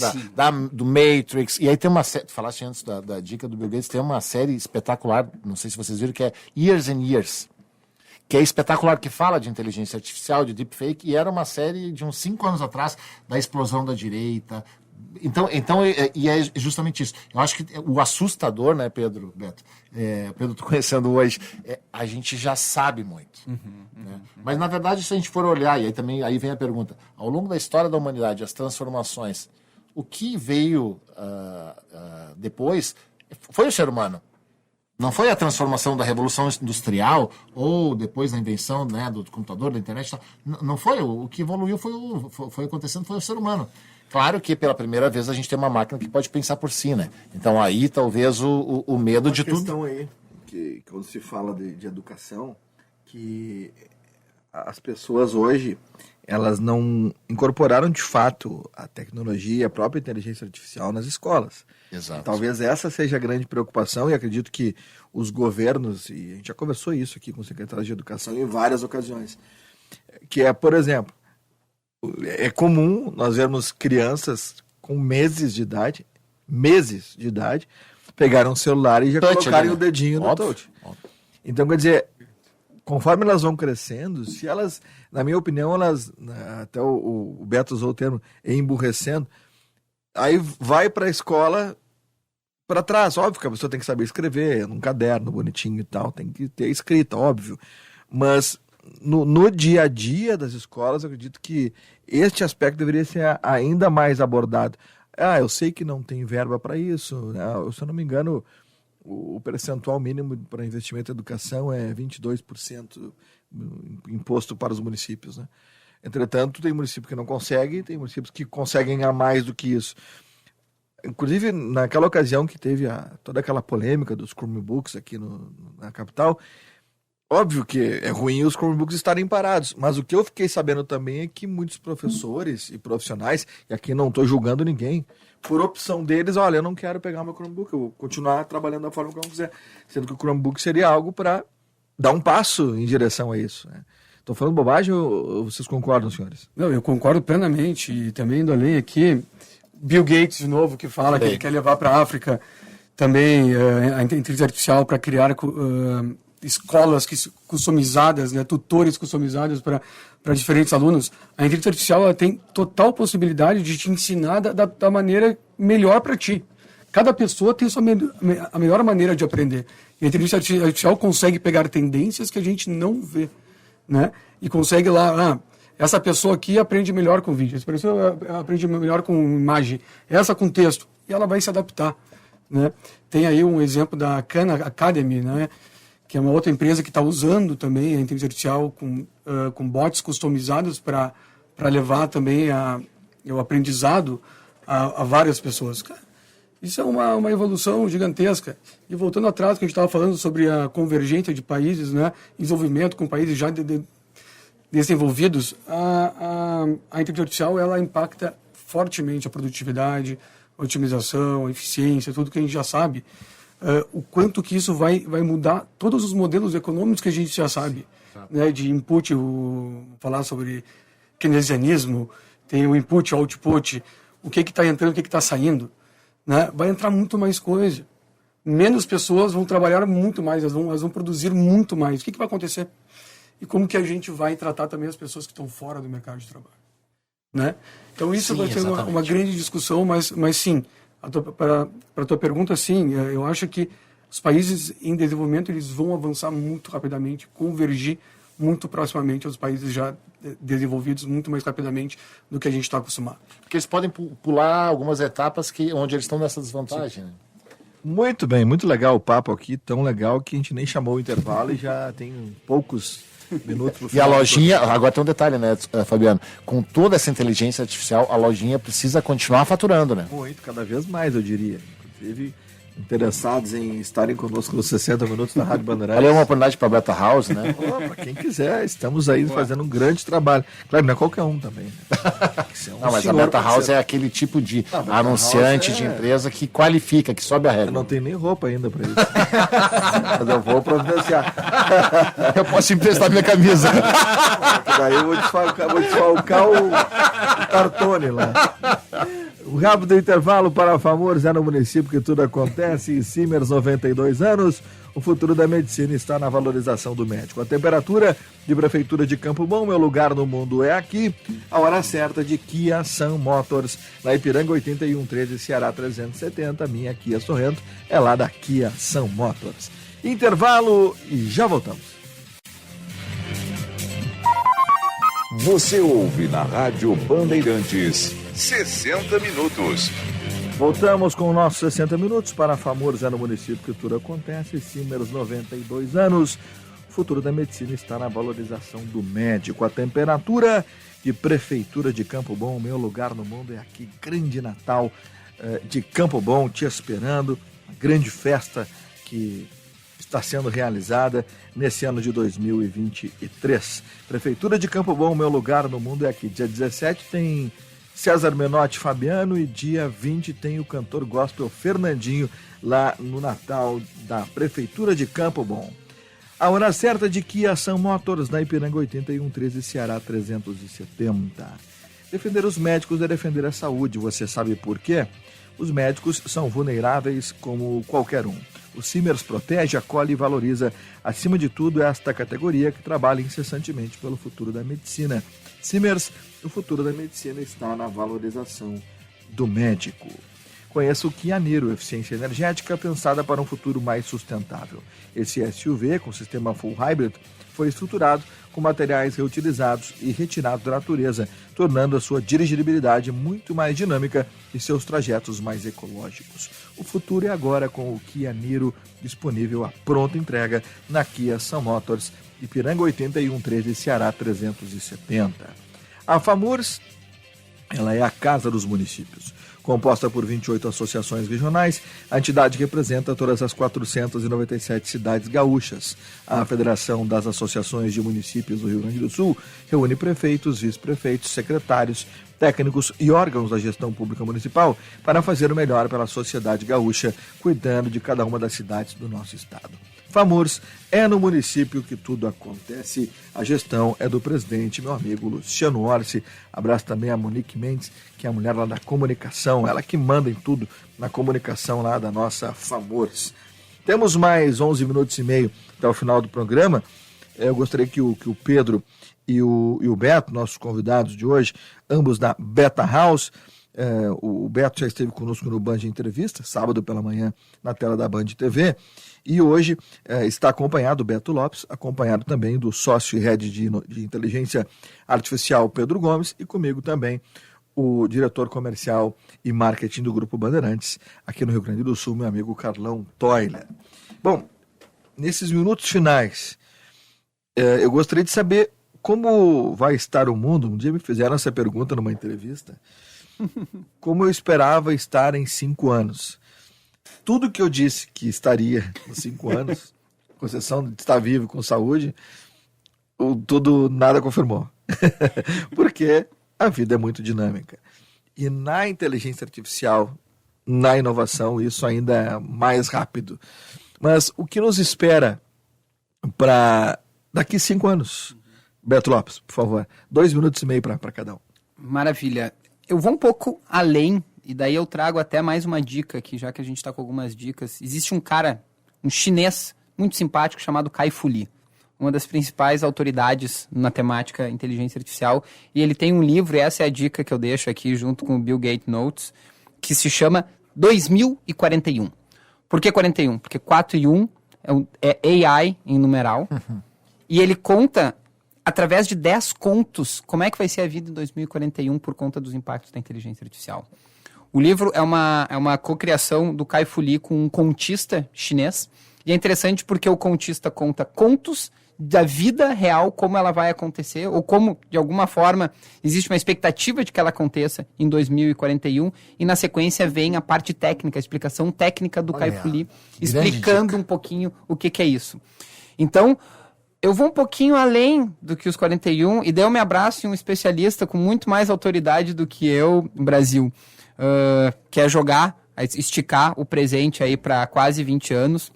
do Matrix, e aí tem uma série, tu falaste antes da dica do Bill Gates, tem uma série espetacular, não sei se vocês viram, que é Years and Years, que é espetacular, que fala de inteligência artificial, de deepfake, e era uma série de uns 5 anos atrás, da explosão da direita, Então e é justamente isso. Eu acho que o assustador, né, Pedro, Beto? Pedro, tô conhecendo hoje, a gente já sabe muito. Né? Mas, na verdade, se a gente for olhar, e aí vem a pergunta, ao longo da história da humanidade, as transformações, o que veio depois foi o ser humano. Não foi a transformação da Revolução Industrial ou depois da invenção, né, do computador, da internet. Não foi. O que evoluiu foi acontecendo, foi o ser humano. Claro que pela primeira vez a gente tem uma máquina que pode pensar por si, né? Então aí talvez o medo de tudo. Uma questão aí, que quando se fala de educação, que as pessoas hoje, elas não incorporaram de fato a tecnologia, a própria inteligência artificial nas escolas. Exato. Talvez essa seja a grande preocupação, e acredito que os governos, e a gente já conversou isso aqui com secretários de educação em várias ocasiões, que é, por exemplo, é comum nós vermos crianças com meses de idade, pegarem um celular e já colocarem o dedinho no touch. Então, quer dizer, conforme elas vão crescendo, se elas, na minha opinião, até o Beto usou o termo, emburrecendo, aí vai para a escola para trás. Óbvio que a pessoa tem que saber escrever num caderno bonitinho e tal, tem que ter escrita, óbvio. Mas no dia a dia das escolas, eu acredito que este aspecto deveria ser ainda mais abordado. Eu sei que não tem verba para isso. Se eu não me engano, o percentual mínimo para investimento em educação é 22% imposto para os municípios, né? Entretanto, tem município que não consegue, tem municípios que conseguem a mais do que isso. Inclusive, naquela ocasião que teve toda aquela polêmica dos Chromebooks aqui na capital, óbvio que é ruim os Chromebooks estarem parados, mas o que eu fiquei sabendo também é que muitos professores e profissionais, e aqui não estou julgando ninguém, por opção deles, olha, eu não quero pegar meu Chromebook, eu vou continuar trabalhando da forma que eu quiser, sendo que o Chromebook seria algo para dar um passo em direção a isso, né? Estou falando bobagem ou vocês concordam, senhores? Não, eu concordo plenamente, e também indo além aqui, Bill Gates, de novo, que fala que ele quer levar para a África também a inteligência artificial para criar escolas customizadas, né, tutores customizados para diferentes alunos. A inteligência artificial ela tem total possibilidade de te ensinar da maneira melhor para ti. Cada pessoa tem a melhor maneira de aprender. E a inteligência artificial consegue pegar tendências que a gente não vê, né? E consegue lá, essa pessoa aqui aprende melhor com vídeo, essa pessoa aprende melhor com imagem, essa com texto, e ela vai se adaptar, né? Tem aí um exemplo da Khan Academy, né? Que é uma outra empresa que está usando também a inteligência artificial com bots customizados para levar também o aprendizado a várias pessoas. Isso é uma evolução gigantesca. E voltando atrás, que a gente estava falando sobre a convergência de países, né, desenvolvimento com países já desenvolvidos, a inteligência artificial ela impacta fortemente a produtividade, a otimização, a eficiência, tudo que a gente já sabe. O quanto que isso vai mudar todos os modelos econômicos que a gente já sabe, né, de input, falar sobre keynesianismo, tem o input, o output, o que está entrando, o que está saindo, né, vai entrar muito mais coisa. Menos pessoas vão trabalhar muito mais, elas vão produzir muito mais. O que vai acontecer? E como que a gente vai tratar também as pessoas que estão fora do mercado de trabalho, né? Então isso vai ser uma grande discussão, mas sim, para a tua pergunta, sim, eu acho que os países em desenvolvimento eles vão avançar muito rapidamente, convergir muito proximamente aos países já desenvolvidos muito mais rapidamente do que a gente está acostumado. Porque eles podem pular algumas etapas onde eles estão nessa desvantagem, né? Muito bem, muito legal o papo aqui, tão legal que a gente nem chamou o intervalo e já tem poucos minutos pro final. E a lojinha, agora tem um detalhe, né, Fabiano? Com toda essa inteligência artificial, a lojinha precisa continuar faturando, né? Muito, cada vez mais, eu diria. Inclusive, interessados em estarem conosco nos 60 minutos da Rádio Bandeirantes. Ali é uma oportunidade para a Beta House, né? Para quem quiser, estamos aí fazendo um grande trabalho. Claro, não é qualquer um também. Né? Não, mas a Beta House é aquele tipo de anunciante de empresa que qualifica, que sobe a régua. Eu não tenho nem roupa ainda para isso. Mas eu vou providenciar. Eu posso emprestar minha camisa. Daí eu vou desfalcar o Cartone lá. Um rápido intervalo para Famores, é no município que tudo acontece. Simers, 92 anos. O futuro da medicina está na valorização do médico. A temperatura de Prefeitura de Campo Bom, meu lugar no mundo é aqui. A hora certa de Kia Sun Motors, na Ipiranga 8113, Ceará 370. Minha Kia Sorrento é lá da Kia Sun Motors. Intervalo e já voltamos. Você ouve na Rádio Bandeirantes 60 Minutos. Voltamos com o nosso 60 minutos para Famores, é no município que tudo acontece. Simers, 92 anos. O futuro da medicina está na valorização do médico. A temperatura de Prefeitura de Campo Bom, meu lugar no mundo é aqui. Grande Natal de Campo Bom te esperando. Uma grande festa que está sendo realizada nesse ano de 2023. Prefeitura de Campo Bom, meu lugar no mundo é aqui. Dia 17 tem César Menotti Fabiano e dia 20 tem o cantor gospel Fernandinho lá no Natal da Prefeitura de Campo Bom. A hora certa de Kia Sun Motors na Ipiranga 8113, Ceará 370. Defender os médicos é defender a saúde. Você sabe por quê? Os médicos são vulneráveis como qualquer um. O Simers protege, acolhe e valoriza, acima de tudo, esta categoria que trabalha incessantemente pelo futuro da medicina. Simers, o futuro da medicina está na valorização do médico. Conheça o Kia Niro, eficiência energética pensada para um futuro mais sustentável. Esse SUV, com sistema full hybrid, foi estruturado com materiais reutilizados e retirados da natureza, tornando a sua dirigibilidade muito mais dinâmica e seus trajetos mais ecológicos. O futuro é agora com o Kia Niro disponível à pronta entrega na Kia Sun Motors, Ipiranga 8113, Ceará 370. A Famurs, ela é a casa dos municípios. Composta por 28 associações regionais, a entidade representa todas as 497 cidades gaúchas. A Federação das Associações de Municípios do Rio Grande do Sul reúne prefeitos, vice-prefeitos, secretários, técnicos e órgãos da gestão pública municipal para fazer o melhor pela sociedade gaúcha, cuidando de cada uma das cidades do nosso estado. Famurs é no município que tudo acontece. A gestão é do presidente, meu amigo Luciano Orsi. Abraço também a Monique Mendes, que é a mulher lá da comunicação, ela que manda em tudo na comunicação lá da nossa Famurs. Temos mais 11 minutos e meio até o final do programa. Eu gostaria que o Pedro e o Beto, nossos convidados de hoje, ambos da Beta House. O Beto já esteve conosco no Band Entrevista, sábado pela manhã, na tela da Band TV. E hoje está acompanhado, o Beto Lopes, acompanhado também do sócio e head de inteligência artificial, Pedro Gomes, e comigo também o diretor comercial e marketing do Grupo Bandeirantes, aqui no Rio Grande do Sul, meu amigo Carlão Toiler. Bom, nesses minutos finais, eu gostaria de saber como vai estar o mundo. Um dia me fizeram essa pergunta numa entrevista. Como eu esperava estar em 5 anos. Tudo que eu disse que estaria nos 5 anos, com exceção de estar vivo com saúde, nada confirmou. Porque a vida é muito dinâmica. E na inteligência artificial, na inovação, isso ainda é mais rápido. Mas o que nos espera para daqui 5 anos? Beto Lopes, por favor. 2 minutos e meio para cada um. Maravilha. Eu vou um pouco além, e daí eu trago até mais uma dica aqui, já que a gente está com algumas dicas. Existe um cara, um chinês, muito simpático, chamado Kai-Fu Lee, uma das principais autoridades na temática inteligência artificial, e ele tem um livro, e essa é a dica que eu deixo aqui junto com o Bill Gates Notes, que se chama 2041. Por que 41? Porque 4 e 1 é AI em numeral, e ele conta, através de 10 contos, como é que vai ser a vida em 2041 por conta dos impactos da inteligência artificial. O livro é uma cocriação do Kai-Fu Lee com um contista chinês, e é interessante porque o contista conta contos da vida real, como ela vai acontecer, ou como, de alguma forma, existe uma expectativa de que ela aconteça em 2041, e na sequência vem a parte técnica, a explicação técnica do Kai-Fu Lee, explicando um pouquinho o que é isso. Então, eu vou um pouquinho além do que os 41 e daí eu me abraço em um especialista com muito mais autoridade do que eu no Brasil, que é esticar o presente aí para quase 20 anos.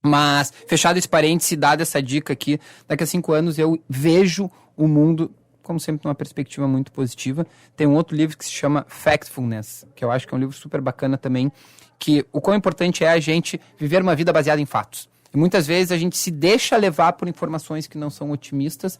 Mas, fechado esse parênteses, dada essa dica aqui, daqui a 5 anos eu vejo o mundo como sempre, numa perspectiva muito positiva. Tem um outro livro que se chama Factfulness, que eu acho que é um livro super bacana também, que o quão importante é a gente viver uma vida baseada em fatos. E muitas vezes a gente se deixa levar por informações que não são otimistas,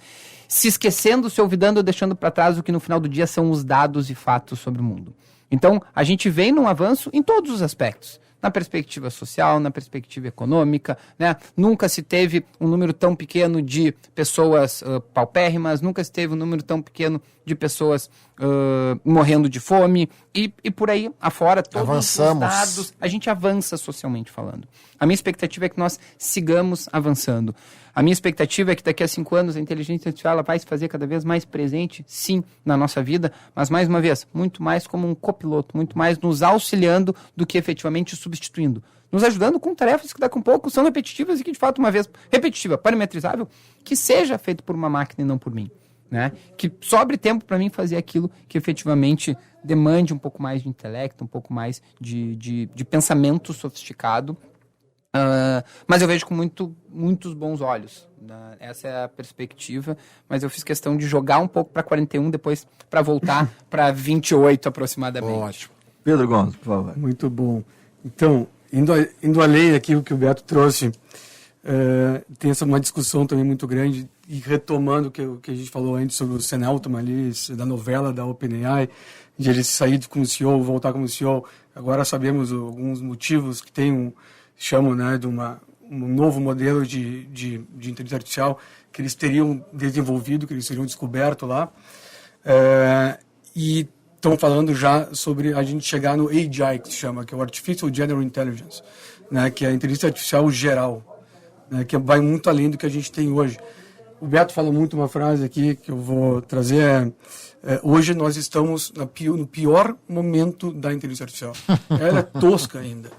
se esquecendo, se olvidando ou deixando para trás o que no final do dia são os dados e fatos sobre o mundo. Então, a gente vem num avanço em todos os aspectos. Na perspectiva social, na perspectiva econômica, né? Nunca se teve um número tão pequeno de pessoas paupérrimas, nunca se teve um número tão pequeno de pessoas morrendo de fome, e por aí afora, todos Avançamos. os dados, a gente avança socialmente falando. A minha expectativa é que nós sigamos avançando. A minha expectativa é que daqui a 5 anos a inteligência artificial ela vai se fazer cada vez mais presente, sim, na nossa vida, mas mais uma vez, muito mais como um copiloto, muito mais nos auxiliando do que efetivamente substituindo. Nos ajudando com tarefas que daqui a um pouco são repetitivas e que de fato uma vez repetitiva, parametrizável, que seja feito por uma máquina e não por mim. Né? Que sobre tempo para mim fazer aquilo que efetivamente demande um pouco mais de intelecto, um pouco mais de pensamento sofisticado. Mas eu vejo com muitos bons olhos, né? Essa é a perspectiva, mas eu fiz questão de jogar um pouco para 41, depois para voltar para 28 aproximadamente. Ótimo. Pedro Gomes, por favor. Muito bom. Então, indo além aqui o que o Beto trouxe, tem uma discussão também muito grande, e retomando o que a gente falou antes sobre o Sam Altman ali, da novela da OpenAI, de ele sair como CEO, voltar como CEO. Agora sabemos alguns motivos que tem chamam, né, de um novo modelo de inteligência artificial que eles teriam desenvolvido, que eles teriam descoberto lá. E estão falando já sobre a gente chegar no AGI, que se chama, que é o Artificial General Intelligence, né, que é a inteligência artificial geral, né, que vai muito além do que a gente tem hoje. O Beto falou muito uma frase aqui que eu vou trazer, hoje nós estamos no pior momento da inteligência artificial. Ela é tosca ainda.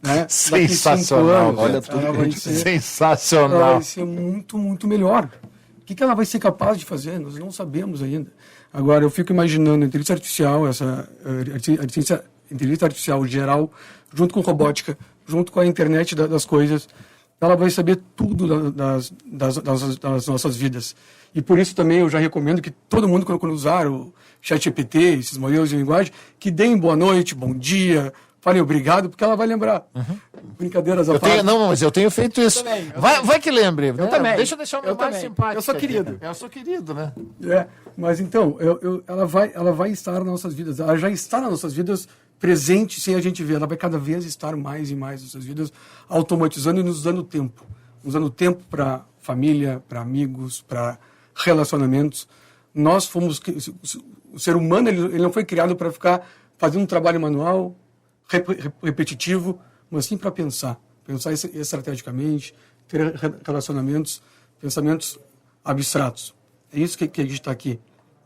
Né? Sensacional, anos, olha tudo. Sensacional. Ela vai ser muito, muito melhor. O que ela vai ser capaz de fazer? Nós não sabemos ainda. Agora, eu fico imaginando a inteligência artificial, essa inteligência artificial geral, junto com robótica, junto com a internet das coisas, ela vai saber tudo das nossas vidas. E por isso também eu já recomendo que todo mundo, quando usar o ChatGPT, esses modelos de linguagem, que deem boa noite, bom dia, falem obrigado, porque ela vai lembrar. Uhum. Brincadeiras à parte. Não, mas eu tenho feito isso. Vai que lembre. Eu também. Deixa eu deixar o meu mais simpático. Eu sou querido. Eu sou querido, né? Mas então, ela vai estar nas nossas vidas. Ela já está nas nossas vidas presente sem a gente ver. Ela vai cada vez estar mais e mais nas nossas vidas, automatizando e nos dando tempo. Nos dando tempo para família, para amigos, para relacionamentos. Nós fomos... O ser humano ele não foi criado para ficar fazendo um trabalho manual, repetitivo, mas sim para pensar estrategicamente, ter relacionamentos, pensamentos abstratos. É isso que a gente está aqui,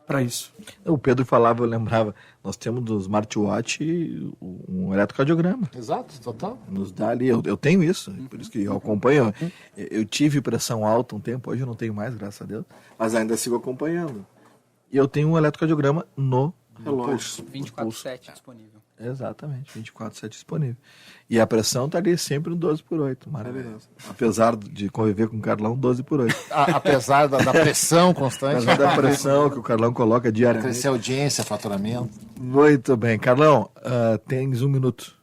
para isso. O Pedro falava, eu lembrava, nós temos do smartwatch um eletrocardiograma. Exato, total. Nos dá ali, eu tenho isso, por isso que eu acompanho. Eu tive pressão alta um tempo, hoje eu não tenho mais, graças a Deus, mas ainda sigo acompanhando. E eu tenho um eletrocardiograma no relógio. 24/7 disponível. Exatamente, 24/7 disponível. E a pressão está ali sempre no 12/8, maravilhoso. Apesar de conviver com o Carlão, 12/8. Apesar da pressão constante. Apesar da pressão que o Carlão coloca diariamente. Crescer audiência, faturamento. Muito bem. Carlão, tens 1 minuto.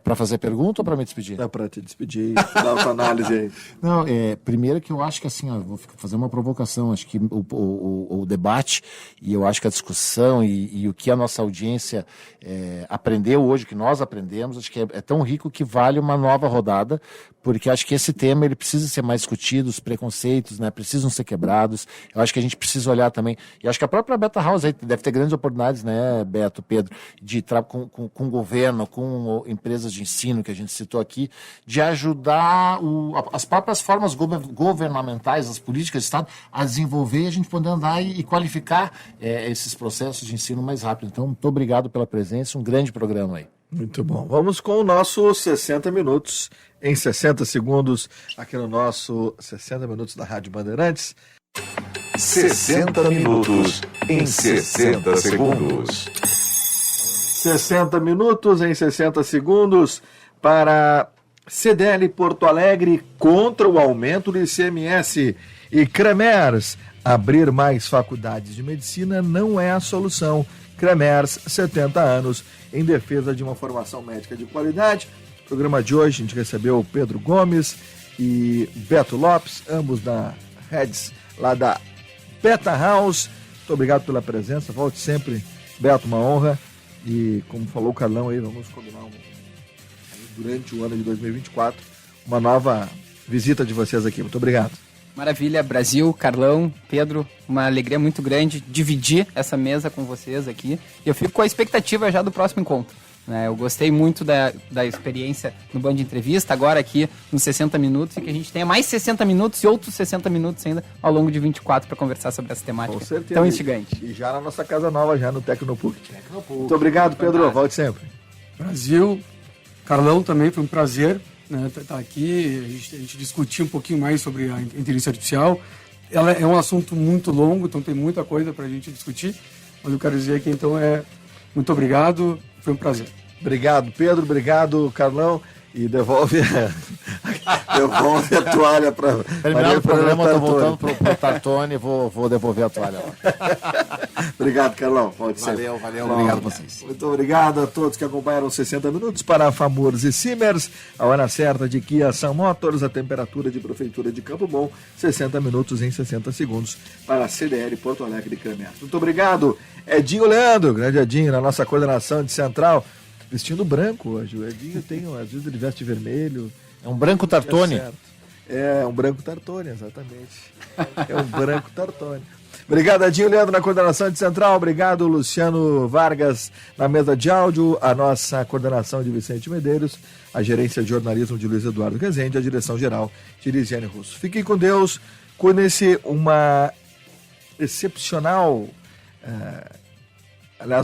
Para fazer pergunta ou para me despedir? Dá para te despedir e dar a tua análise aí. Não, primeiro que eu acho que assim, vou fazer uma provocação, acho que o debate e eu acho que a discussão e o que a nossa audiência aprendeu hoje, que nós aprendemos, acho que é tão rico que vale uma nova rodada, porque acho que esse tema ele precisa ser mais discutido, os preconceitos, né, precisam ser quebrados. Eu acho que a gente precisa olhar também, e acho que a própria Beta House aí deve ter grandes oportunidades, né, Beto, Pedro, de com o governo, com empresas de ensino que a gente citou aqui, de ajudar as próprias formas governamentais, as políticas de Estado, a desenvolver e a gente poder andar e qualificar esses processos de ensino mais rápido. Então, muito obrigado pela presença, um grande programa aí. Muito bom. Vamos com o nosso 60 minutos, em 60 segundos, aqui no nosso 60 minutos da Rádio Bandeirantes. 60 minutos em 60 segundos. 60 minutos em 60 segundos para CDL Porto Alegre contra o aumento do ICMS e Cremers, Abrir mais faculdades de medicina não é a solução. Cremers, 70 anos, em defesa de uma formação médica de qualidade. No programa de hoje a gente recebeu Pedro Gomes e Beto Lopes, ambos da Heads, lá da Beta House. Muito obrigado pela presença, volte sempre, Beto, uma honra. E como falou o Carlão aí, vamos combinar durante o ano de 2024 uma nova visita de vocês aqui. Muito obrigado. Maravilha, Brasil, Carlão, Pedro, uma alegria muito grande dividir essa mesa com vocês aqui. E eu fico com a expectativa já do próximo encontro. Eu gostei muito da experiência no Band Entrevista, agora aqui nos 60 minutos, e que a gente tenha mais 60 minutos e outros 60 minutos ainda ao longo de 24 para conversar sobre essa temática com certeza, tão instigante. E já na nossa casa nova, já no Tecnopuc. Muito obrigado, Pedro. Volte sempre. Brasil, Carlão, também foi um prazer tá aqui, a gente discutir um pouquinho mais sobre a inteligência artificial. Ela é um assunto muito longo, então tem muita coisa para a gente discutir, mas eu quero dizer que então muito obrigado, foi um prazer. Obrigado, Pedro, obrigado, Carlão, e devolve a toalha para... Terminado o programa, eu tô voltando pro Tartone, vou devolver a toalha lá. Obrigado, Carlão. Valeu, obrigado a vocês. Muito obrigado a todos que acompanharam 60 minutos para Famurs e Simers, a hora certa de Kia Sun Motors, a temperatura de Prefeitura de Campo Bom, 60 minutos em 60 segundos para a CDL Porto Alegre e Cremer. Muito obrigado, Edinho Leandro, grande Edinho, na nossa coordenação de Central, vestindo branco hoje. O Edinho às vezes ele veste vermelho. É um branco Tartone. É um branco Tartone, exatamente. É um branco Tartone. Obrigado, Edinho Leandro, na coordenação de Central. Obrigado, Luciano Vargas, na mesa de áudio. A nossa coordenação de Vicente Medeiros. A gerência de jornalismo de Luiz Eduardo Rezende. A direção-geral de Lisiane Russo. Fiquem com Deus. Conhece uma excepcional...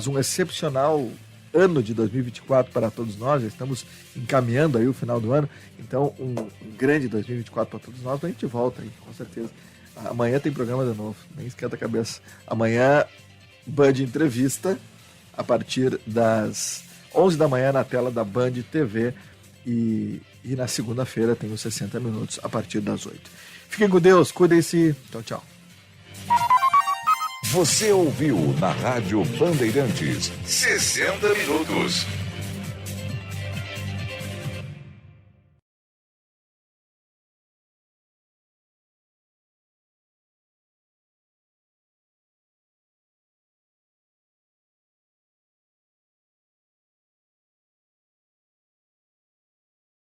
um excepcional ano de 2024 para todos nós. Já estamos encaminhando aí o final do ano. Então, um grande 2024 para todos nós. A gente volta aí, com certeza. Amanhã tem programa de novo, nem esquenta a cabeça. Amanhã, Band Entrevista, a partir das 11 da manhã na tela da Band TV. E na segunda-feira tem os 60 minutos, a partir das 8. Fiquem com Deus, cuidem-se. Tchau, tchau. Você ouviu na Rádio Bandeirantes 60 minutos.